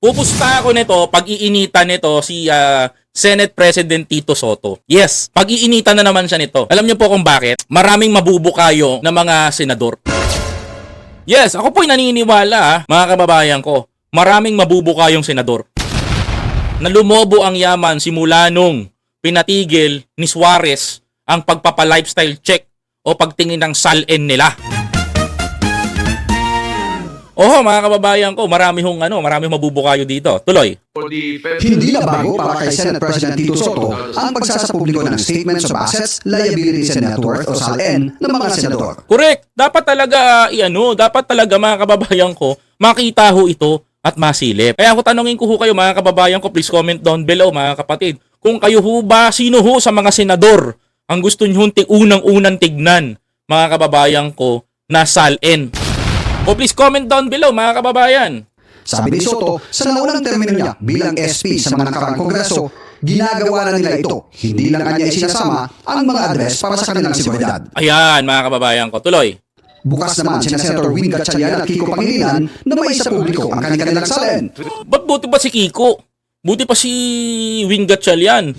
Pupusta ako nito, pag-iinitan nito si Senate President Tito Sotto. Yes, pag-iinitan na naman siya nito. Alam niyo po kung bakit? Maraming mabubukayo na mga senador. Yes, ako po'y naniniwala mga kababayan ko. Maraming mabubukayong senador. Na lumobo ang yaman simula nung pinatigil ni Suarez ang pagpapa-lifestyle check o pagtingin ng SALN nila. Oo, mga kababayan ko, marami mabubukayo dito. Tuloy. Hindi na bago para kay Senate President Tito Sotto ang pagsasapubliko ng Statements of Assets, Liabilities and Net Worth o SALN ng mga senador. Correct. Dapat talaga mga kababayan ko, makita ho ito at masilip. Kaya ako tanongin ko ho kayo mga kababayan ko, please comment down below mga kapatid. Kung kayo ho ba, sino ho sa mga senador ang gusto nyo unang-unang tignan mga kababayan ko na SALN? O please comment down below mga kababayan. Sabi ni Sotto, sa naunang termino niya bilang SP sa mga nakaraang kongreso, ginagawa na nila ito. Hindi lang kanya isinasama ang mga address para sa kanilang seguridad. Ayan mga kababayan ko, tuloy. Bukas naman sina Senator Win Gatchalian at Kiko Pangilinan na may sa publiko ang kanilang SALN. Ba't buti pa si Kiko? Buti pa si Wing Gatchalian.